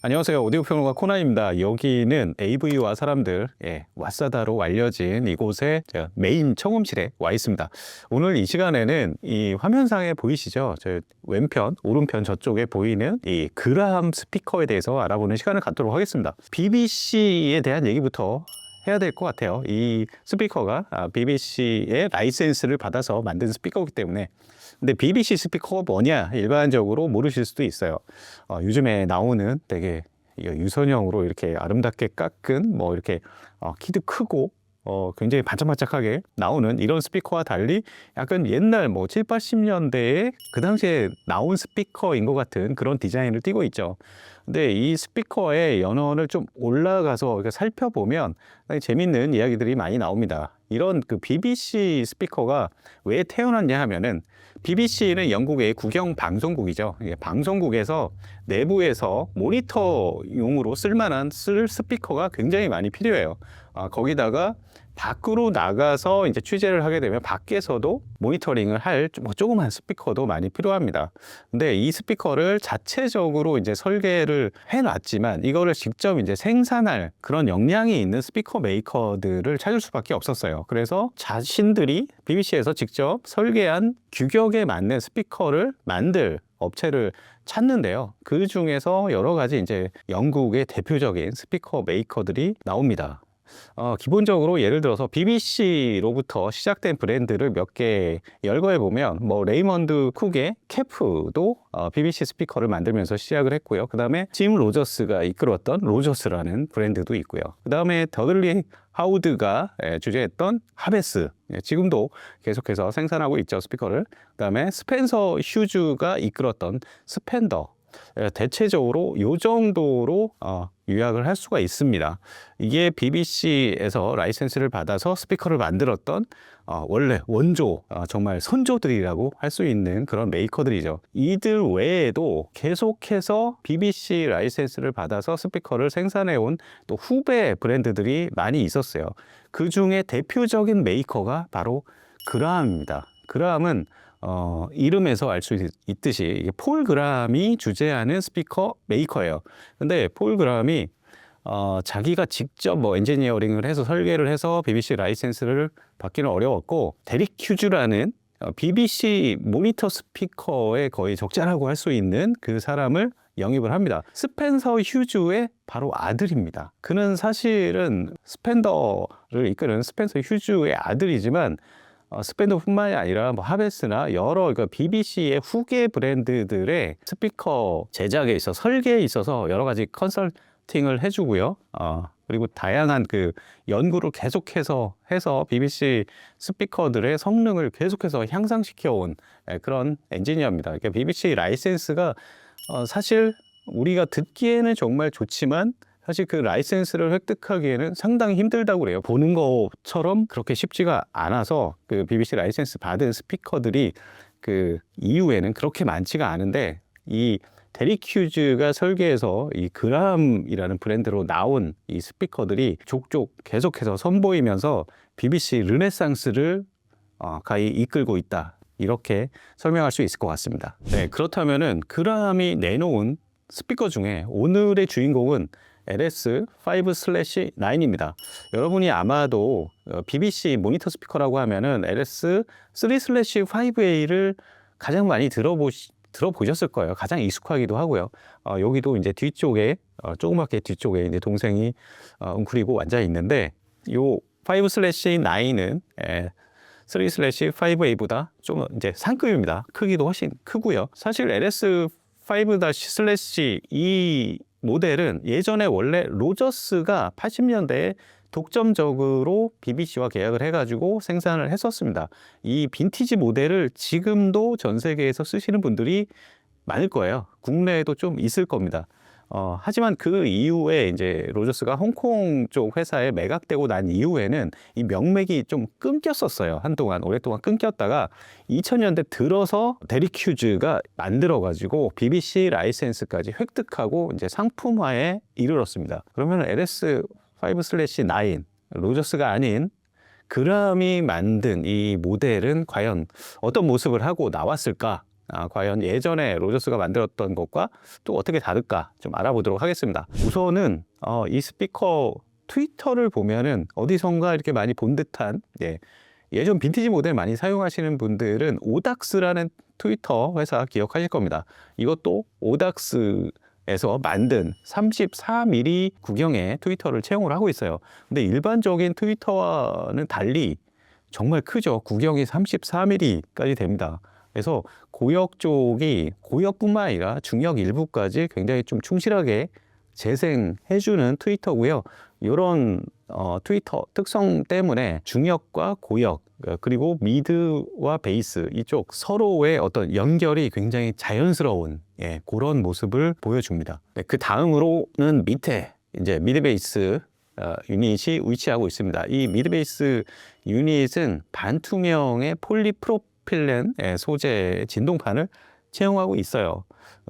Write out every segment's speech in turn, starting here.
안녕하세요. 오디오 평론가 코난입니다. 여기는 AV와 사람들, 왓사다로 알려진 이곳에 제가 메인 청음실에 와 있습니다. 오늘 이 시간에는 이 화면상에 보이시죠? 저 왼편, 오른편 저쪽에 보이는 이 그라함 스피커에 대해서 알아보는 시간을 갖도록 하겠습니다. BBC에 대한 얘기부터 해야 될 것 같아요. 이 스피커가 BBC의 라이센스를 받아서 만든 스피커이기 때문에. 근데 BBC 스피커가 뭐냐 일반적으로 모르실 수도 있어요. 요즘에 나오는 되게 유선형으로 이렇게 아름답게 깎은 뭐 이렇게 키도 크고 굉장히 반짝반짝하게 나오는 이런 스피커와 달리 약간 옛날 뭐 7, 80년대에 그 당시에 나온 스피커인 것 같은 그런 디자인을 띠고 있죠. 근데 이 스피커의 연원을 좀 올라가서 살펴보면 재밌는 이야기들이 많이 나옵니다. 이런 그 BBC 스피커가 왜 태어났냐 하면은 BBC는 영국의 국영 방송국이죠. 방송국에서 내부에서 모니터용으로 쓸만한 스피커가 굉장히 많이 필요해요. 거기다가 밖으로 나가서 이제 취재를 하게 되면 밖에서도 모니터링을 할 조그만 스피커도 많이 필요합니다. 근데 이 스피커를 자체적으로 이제 설계를 해놨지만 이거를 직접 이제 생산할 그런 역량이 있는 스피커 메이커들을 찾을 수밖에 없었어요. 그래서 자신들이 BBC에서 직접 설계한 규격에 맞는 스피커를 만들 업체를 찾는데요. 그 중에서 여러 가지 이제 영국의 대표적인 스피커 메이커들이 나옵니다. 기본적으로 예를 들어서 BBC로부터 시작된 브랜드를 몇 개 열거해 보면 뭐 레이먼드 쿡의 캐프도 BBC 스피커를 만들면서 시작을 했고요. 그 다음에 짐 로저스가 이끌었던 로저스라는 브랜드도 있고요. 그 다음에 더들리 하우드가 주재했던 하베스, 지금도 계속해서 생산하고 있죠, 스피커를. 그 다음에 스펜서 휴즈가 이끌었던 스펜더, 대체적으로 이 정도로 요약을 할 수가 있습니다. 이게 BBC에서 라이센스를 받아서 스피커를 만들었던 원래 원조, 정말 선조들이라고 할 수 있는 그런 메이커들이죠. 이들 외에도 계속해서 BBC 라이센스를 받아서 스피커를 생산해온 또 후배 브랜드들이 많이 있었어요. 그 중에 대표적인 메이커가 바로 그라함입니다. 그라함은 이름에서 알 수 있듯이 폴 그라함이 주재하는 스피커 메이커예요. 근데 폴 그라함이 자기가 직접 뭐 엔지니어링을 해서 설계를 해서 BBC 라이센스를 받기는 어려웠고, 데릭 휴즈라는 BBC 모니터 스피커의 거의 적자라고 할 수 있는 그 사람을 영입을 합니다. 스펜서 휴즈의 바로 아들입니다. 그는 사실은 스펜더를 이끄는 스펜서 휴즈의 아들이지만 스펜더뿐만이 아니라 뭐 하베스나 여러 그러니까 BBC의 후계 브랜드들의 스피커 제작에 있어 설계에 있어서 여러 가지 컨설팅을 해주고요. 그리고 다양한 그 연구를 계속해서 해서 BBC 스피커들의 성능을 계속해서 향상시켜 온 그런 엔지니어입니다. 그러니까 BBC 라이센스가 사실 우리가 듣기에는 정말 좋지만 사실 그 라이센스를 획득하기에는 상당히 힘들다고 그래요. 보는 것처럼 그렇게 쉽지가 않아서 그 BBC 라이센스 받은 스피커들이 그 이후에는 그렇게 많지가 않은데, 이 데릭 휴즈가 설계해서 이 그라함이라는 브랜드로 나온 이 스피커들이 족족 계속해서 선보이면서 BBC 르네상스를 가히 이끌고 있다, 이렇게 설명할 수 있을 것 같습니다. 네, 그렇다면은 그라함이 내놓은 스피커 중에 오늘의 주인공은 LS5/9입니다. 여러분이 아마도 BBC 모니터 스피커라고 하면은 LS3/5A를 가장 많이 들어보셨을 거예요. 가장 익숙하기도 하고요. 여기도 이제 뒤쪽에, 조그맣게 뒤쪽에 이제 동생이 웅크리고 앉아 있는데, 요 5/9은 3/5A보다 좀 이제 상급입니다. 크기도 훨씬 크고요. 사실 LS5/2 모델은 예전에 원래 로저스가 80년대에 독점적으로 BBC와 계약을 해가지고 생산을 했었습니다. 이 빈티지 모델을 지금도 전 세계에서 쓰시는 분들이 많을 거예요. 국내에도 좀 있을 겁니다. 하지만 그 이후에 이제 로저스가 홍콩 쪽 회사에 매각되고 난 이후에는 이 명맥이 좀 끊겼었어요. 한동안, 오랫동안 끊겼다가 2000년대 들어서 데릭 휴즈가 만들어가지고 BBC 라이센스까지 획득하고 이제 상품화에 이르렀습니다. 그러면 LS5/9, 로저스가 아닌 그람이 만든 이 모델은 과연 어떤 모습을 하고 나왔을까? 과연 예전에 로저스가 만들었던 것과 또 어떻게 다를까 좀 알아보도록 하겠습니다. 우선은 이 스피커 트위터를 보면은 어디선가 이렇게 많이 본 듯한, 예전 빈티지 모델 많이 사용하시는 분들은 오닥스라는 트위터 회사 기억하실 겁니다. 이것도 오닥스에서 만든 34mm 구경의 트위터를 채용을 하고 있어요. 근데 일반적인 트위터와는 달리 정말 크죠. 구경이 34mm까지 됩니다. 그래서 고역 쪽이 고역뿐만 아니라 중역 일부까지 굉장히 좀 충실하게 재생해주는 트위터고요. 이런 트위터 특성 때문에 중역과 고역 그리고 미드와 베이스 이쪽 서로의 어떤 연결이 굉장히 자연스러운 그런 모습을 보여줍니다. 그 다음으로는 밑에 이제 미드 베이스 유닛이 위치하고 있습니다. 이 미드 베이스 유닛은 반투명의 폴리프로필렌 소재 진동판을 채용하고 있어요.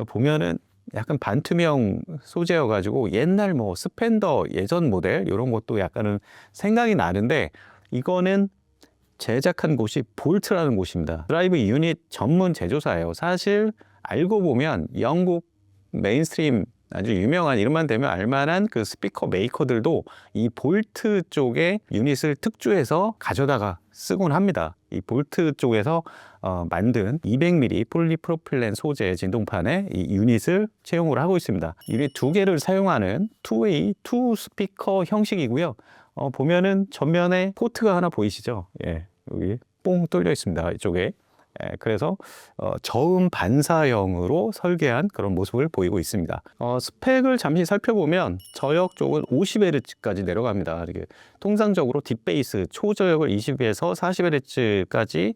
보면은 약간 반투명 소재여 가지고 옛날 뭐 스펜더 예전 모델 이런 것도 약간은 생각이 나는데, 이거는 제작한 곳이 볼트라는 곳입니다. 드라이브 유닛 전문 제조사예요. 사실 알고 보면 영국 메인스트림 아주 유명한, 이름만 대면 알만한 그 스피커 메이커들도 이 볼트 쪽에 유닛을 특주해서 가져다가 쓰곤 합니다. 이 볼트 쪽에서 만든 200mm 폴리프로필렌 소재 진동판에 이 유닛을 채용을 하고 있습니다. 유닛 두 개를 사용하는 투웨이 투 스피커 형식이고요. 보면은 전면에 포트가 하나 보이시죠? 여기 뽕 뚫려 있습니다. 이쪽에. 그래서 저음 반사형으로 설계한 그런 모습을 보이고 있습니다. 스펙을 잠시 살펴보면 저역 쪽은 50Hz까지 내려갑니다. 이렇게 통상적으로 딥베이스 초저역을 20에서 40Hz까지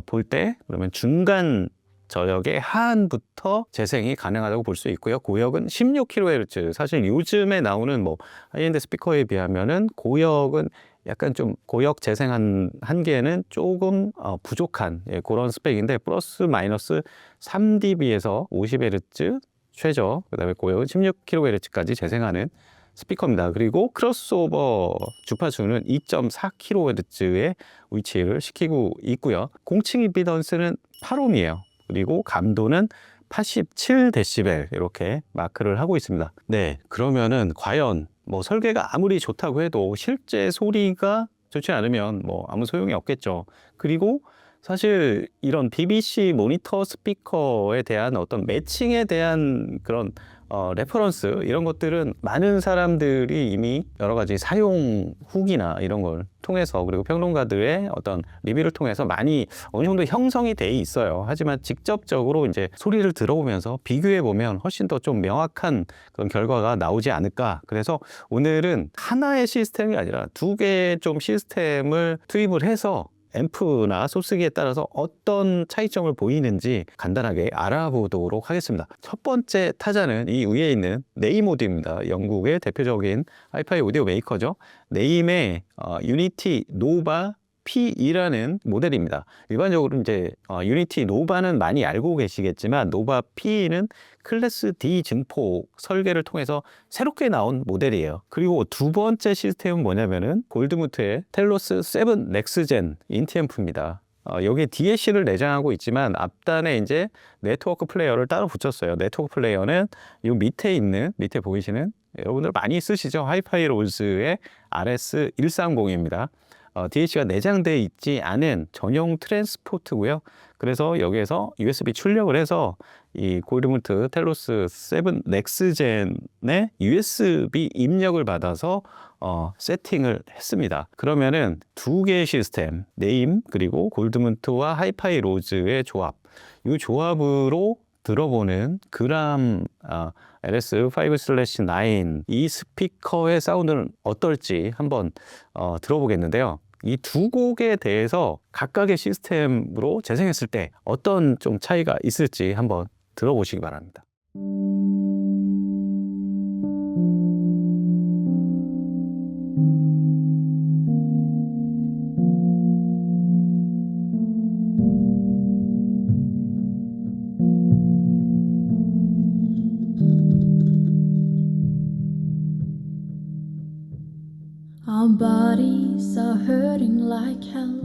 볼 때, 그러면 중간 저역의 하한부터 재생이 가능하다고 볼 수 있고요. 고역은 16kHz. 사실 요즘에 나오는 뭐 하이엔드 스피커에 비하면은 고역은 약간 좀 고역 재생 한계는 조금 부족한 그런 스펙인데, 플러스 마이너스 3dB에서 50Hz 최저, 그다음에 고역은 16kHz까지 재생하는 스피커입니다. 그리고 크로스오버 주파수는 2.4kHz에 위치를 시키고 있고요. 공칭 임피던스는 8ohm이에요. 그리고 감도는 87dB 이렇게 마크를 하고 있습니다. 그러면은 과연 뭐 설계가 아무리 좋다고 해도 실제 소리가 좋지 않으면 뭐 아무 소용이 없겠죠. 그리고 사실 이런 BBC 모니터 스피커에 대한 어떤 매칭에 대한 그런 레퍼런스 이런 것들은 많은 사람들이 이미 여러 가지 사용 후기나 이런 걸 통해서, 그리고 평론가들의 어떤 리뷰를 통해서 많이 어느 정도 형성이 돼 있어요. 하지만 직접적으로 이제 소리를 들어보면서 비교해 보면 훨씬 더 좀 명확한 그런 결과가 나오지 않을까. 그래서 오늘은 하나의 시스템이 아니라 두 개의 좀 시스템을 투입을 해서 앰프나 소스기에 따라서 어떤 차이점을 보이는지 간단하게 알아보도록 하겠습니다. 첫 번째 타자는 이 위에 있는 네임 오디오입니다. 영국의 대표적인 하이파이 오디오 메이커죠. 네임의 유니티 노바 P2라는 모델입니다. 일반적으로 이제 유니티 노바는 많이 알고 계시겠지만, 노바 P2는 클래스 D 증폭 설계를 통해서 새롭게 나온 모델이에요. 그리고 두 번째 시스템은 뭐냐면은 골드무트의 텔로스 7 넥스젠 인티앰프입니다. 여기에 DAC를 내장하고 있지만 앞단에 이제 네트워크 플레이어를 따로 붙였어요. 네트워크 플레이어는 이 밑에 보이시는, 여러분들 많이 쓰시죠? 하이파이 로즈의 RS130입니다. DAC가 내장되어 있지 않은 전용 트랜스포트고요. 그래서 여기에서 USB 출력을 해서 이 골드무트 텔로스 7 넥스젠의 USB 입력을 받아서 세팅을 했습니다. 그러면은 두 개의 시스템, 네임 그리고 골드무트와 하이파이 로즈의 조합, 이 조합으로 들어보는 그람 LS5/9 이 스피커의 사운드는 어떨지 한번 들어보겠는데요. 이 두 곡에 대해서 각각의 시스템으로 재생했을 때 어떤 좀 차이가 있을지 한번 들어보시기 바랍니다. Our bodies are hurting like hell.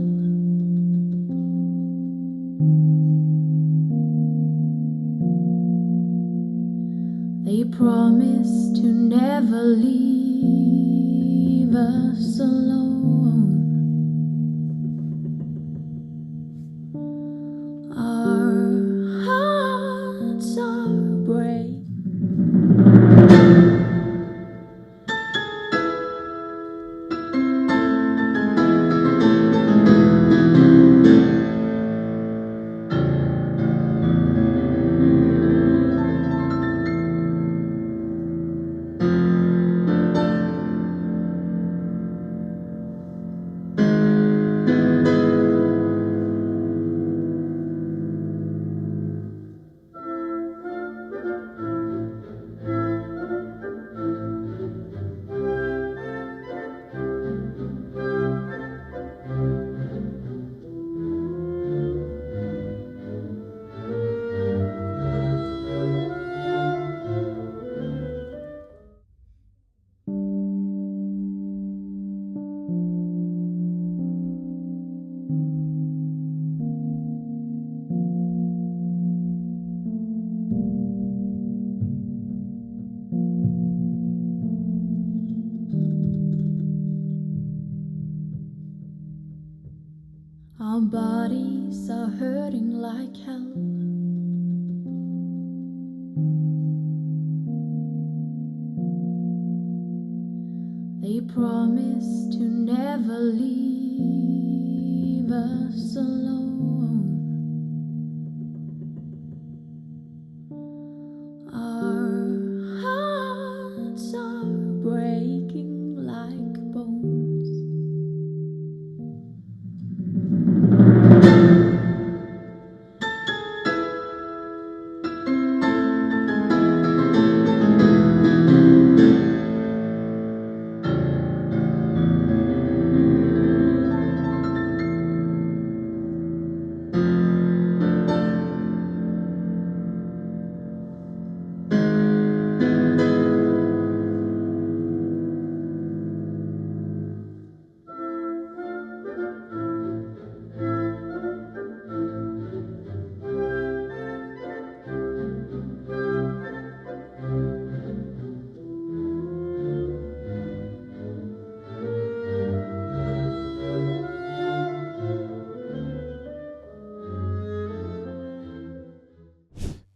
promised to never leave us alone. Our hearts are brave. Our bodies are hurting like hell. They promise to never leave us alone. Our hearts are breaking like bones.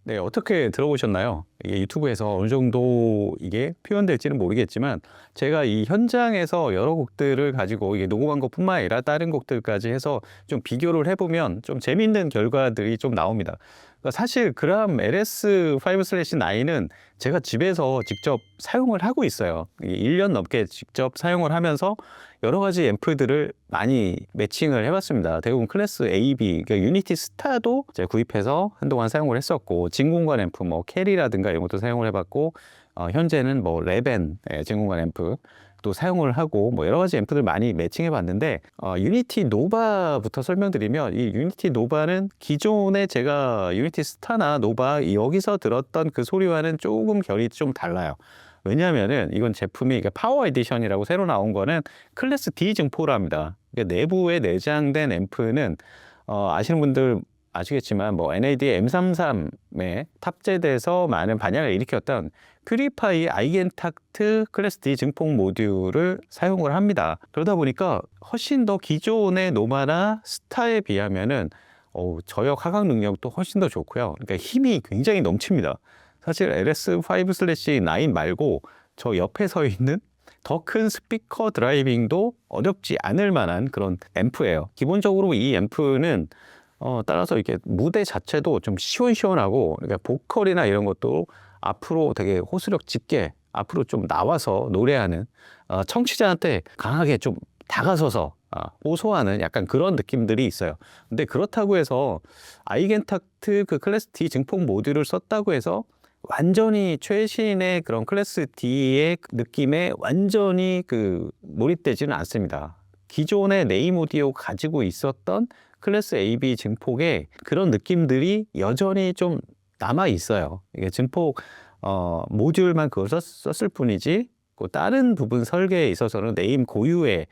네, 어떻게 들어보셨나요? 이게 유튜브에서 어느 정도 이게 표현될지는 모르겠지만 제가 이 현장에서 여러 곡들을 가지고 이게 녹음한 것뿐만 아니라 다른 곡들까지 해서 좀 비교를 해보면 좀 재밌는 결과들이 좀 나옵니다. 그러니까 사실 그람 LS5/9은 제가 집에서 직접 사용을 하고 있어요. 1년 넘게 직접 사용을 하면서 여러 가지 앰프들을 많이 매칭을 해봤습니다. 대부분 클래스 AB, 그러니까 유니티 스타도 제가 구입해서 한동안 사용을 했었고, 진공관 앰프, 뭐 캐리라든가 이런 것도 사용을 해봤고, 현재는 뭐 레벤 진공관 앰프 또 사용을 하고, 뭐 여러 가지 앰프들 많이 매칭해 봤는데, 유니티 노바부터 설명드리면, 이 유니티 노바는 기존에 제가 유니티 스타나 노바 여기서 들었던 그 소리와는 조금 결이 좀 달라요. 왜냐하면은 이건 제품이 파워 에디션이라고 새로 나온 거는 클래스 D 증포랍니다. 내부에 내장된 앰프는 아시는 분들 아시겠지만 뭐 NAD M33에 탑재돼서 많은 반향을 일으켰던 퓨리파이 아이겐탁트 클래스 D 증폭 모듈을 사용을 합니다. 그러다 보니까 훨씬 더 기존의 노마나 스타에 비하면은 저역 하강 능력도 훨씬 더 좋고요. 그러니까 힘이 굉장히 넘칩니다. 사실 LS5/9 말고 저 옆에 서 있는 더 큰 스피커 드라이빙도 어렵지 않을 만한 그런 앰프예요. 기본적으로 이 앰프는 따라서 이렇게 무대 자체도 좀 시원시원하고, 그러니까 보컬이나 이런 것도 앞으로 되게 호소력 짙게 앞으로 좀 나와서 노래하는, 청취자한테 강하게 좀 다가서서 호소하는 약간 그런 느낌들이 있어요. 근데 그렇다고 해서 아이겐탁트 그 클래스 D 증폭 모듈을 썼다고 해서 완전히 최신의 그런 클래스 D의 느낌에 완전히 몰입되지는 않습니다. 기존의 네임 오디오 가지고 있었던 클래스 AB 증폭의 그런 느낌들이 여전히 좀 남아 있어요. 이게 증폭 모듈만 그걸 썼을 뿐이지, 다른 부분 설계에 있어서는 네임 고유의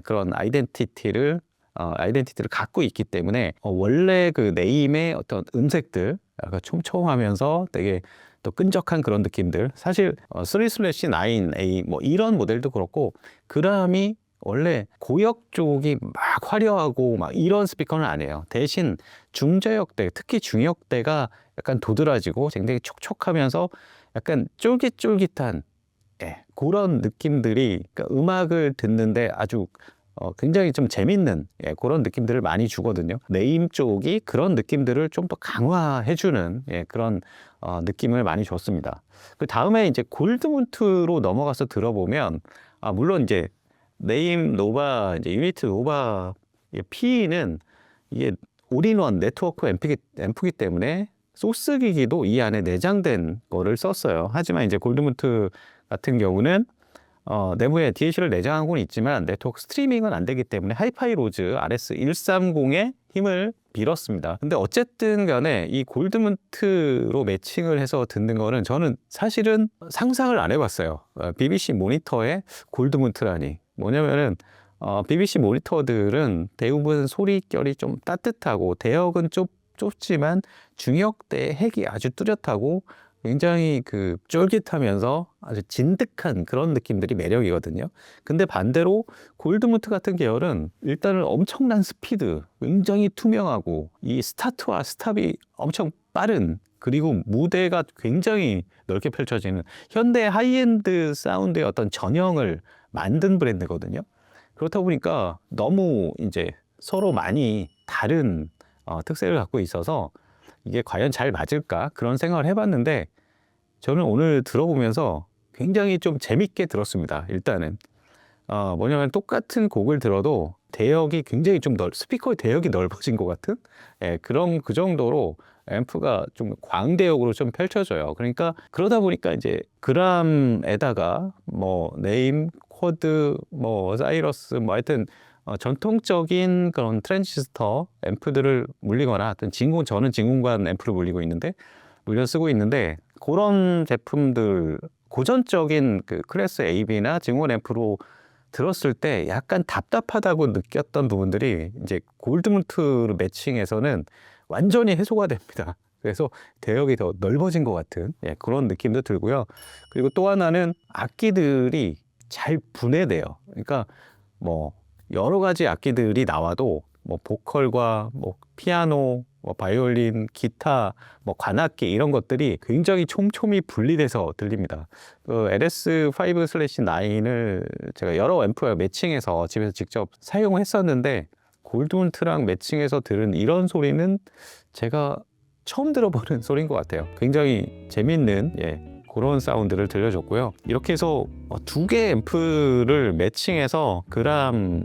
그런 아이덴티티를 갖고 있기 때문에 원래 그 네임의 어떤 음색들, 약간 촘촘하면서 되게 또 끈적한 그런 느낌들. 사실 3/9A 뭐 이런 모델도 그렇고 그람이 원래 고역 쪽이 막 화려하고 막 이런 스피커는 아니에요. 대신 중저역대, 특히 중역대가 약간 도드라지고 굉장히 촉촉하면서 약간 쫄깃쫄깃한 그런 느낌들이 그러니까 음악을 듣는데 아주 굉장히 좀 재밌는 그런 느낌들을 많이 주거든요. 네임 쪽이 그런 느낌들을 좀 더 강화해주는 그런 느낌을 많이 줬습니다. 그 다음에 이제 골드문트로 넘어가서 들어보면 물론 이제 네임 노바 이제 유니트 노바 P는 이게 올인원 네트워크 앰프기 때문에 소스 기기도 이 안에 내장된 거를 썼어요. 하지만 이제 골드문트 같은 경우는 내부에 DAC를 내장하고는 있지만 네트워크 스트리밍은 안 되기 때문에 하이파이 로즈 RS130의 힘을 빌었습니다. 근데 어쨌든 간에 이 골드문트로 매칭을 해서 듣는 거는 저는 사실은 상상을 안 해봤어요. BBC 모니터에 골드문트라니. 뭐냐면은 BBC 모니터들은 대부분 소리결이 좀 따뜻하고 대역은 좁지만 중역대 핵이 아주 뚜렷하고 굉장히 그 쫄깃하면서 아주 진득한 그런 느낌들이 매력이거든요. 근데 반대로 골드문트 같은 계열은 일단은 엄청난 스피드, 굉장히 투명하고 이 스타트와 스탑이 엄청 빠른 그리고 무대가 굉장히 넓게 펼쳐지는 현대 하이엔드 사운드의 어떤 전형을 만든 브랜드거든요. 그렇다 보니까 너무 이제 서로 많이 다른 특색을 갖고 있어서 이게 과연 잘 맞을까 그런 생각을 해봤는데 저는 오늘 들어보면서 굉장히 좀 재밌게 들었습니다. 일단은 뭐냐면 똑같은 곡을 들어도 대역이 굉장히 좀 스피커의 대역이 넓어진 것 같은 그런 그 정도로 앰프가 좀 광대역으로 좀 펼쳐져요. 그러니까 그러다 보니까 이제 그람에다가 뭐 네임, 쿼드, 뭐 사이러스, 뭐 하여튼 전통적인 그런 트랜지스터 앰프들을 물리거나 저는 진공관 앰프를 물려 쓰고 있는데 그런 제품들 고전적인 그 클래스 AB나 진공관 앰프로 들었을 때 약간 답답하다고 느꼈던 부분들이 이제 골드문트로 매칭해서는 완전히 해소가 됩니다. 그래서 대역이 더 넓어진 것 같은 그런 느낌도 들고요. 그리고 또 하나는 악기들이 잘 분해돼요. 그러니까 뭐 여러 가지 악기들이 나와도 뭐 보컬과 뭐 피아노, 뭐 바이올린, 기타, 뭐 관악기 이런 것들이 굉장히 촘촘히 분리돼서 들립니다. 그 LS5/9을 제가 여러 앰프와 매칭해서 집에서 직접 사용했었는데 골드문트랑 매칭해서 들은 이런 소리는 제가 처음 들어보는 소리인 것 같아요. 굉장히 재밌는 그런 사운드를 들려줬고요. 이렇게 해서 두 개의 앰프를 매칭해서 그람의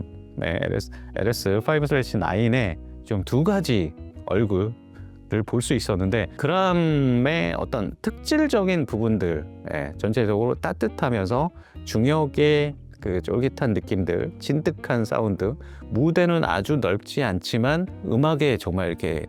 LS5/9의 좀 두 가지 얼굴을 볼 수 있었는데 그람의 어떤 특질적인 부분들 전체적으로 따뜻하면서 중역의 그 쫄깃한 느낌들, 진득한 사운드, 무대는 아주 넓지 않지만 음악에 정말 이렇게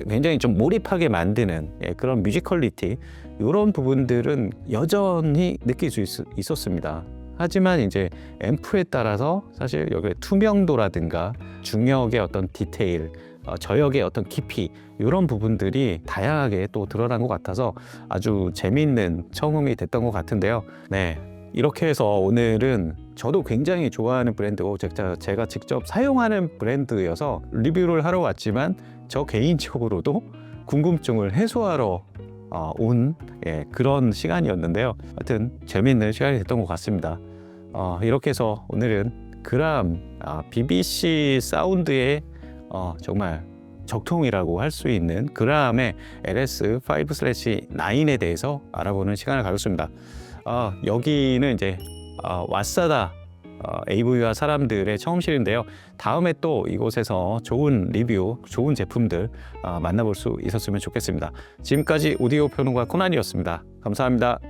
굉장히 좀 몰입하게 만드는 그런 뮤지컬리티 이런 부분들은 여전히 느낄 수 있었습니다. 하지만 이제 앰프에 따라서 사실 여기 투명도라든가 중역의 어떤 디테일, 저역의 어떤 깊이 이런 부분들이 다양하게 또 드러난 것 같아서 아주 재미있는 청음이 됐던 것 같은데요. 이렇게 해서 오늘은 저도 굉장히 좋아하는 브랜드고 제가 직접 사용하는 브랜드여서 리뷰를 하러 왔지만 저 개인적으로도 궁금증을 해소하러 온 그런 시간이었는데요. 하여튼 재미있는 시간이 됐던 것 같습니다. 이렇게 해서 오늘은 그람 BBC 사운드의 정말 적통이라고 할 수 있는 그람의 LS5/9에 대해서 알아보는 시간을 가졌습니다. 여기는 이제 와사다 AV와 사람들의 처음실인데요. 다음에 또 이곳에서 좋은 리뷰, 좋은 제품들 만나볼 수 있었으면 좋겠습니다. 지금까지 오디오 평론가 코난이었습니다. 감사합니다.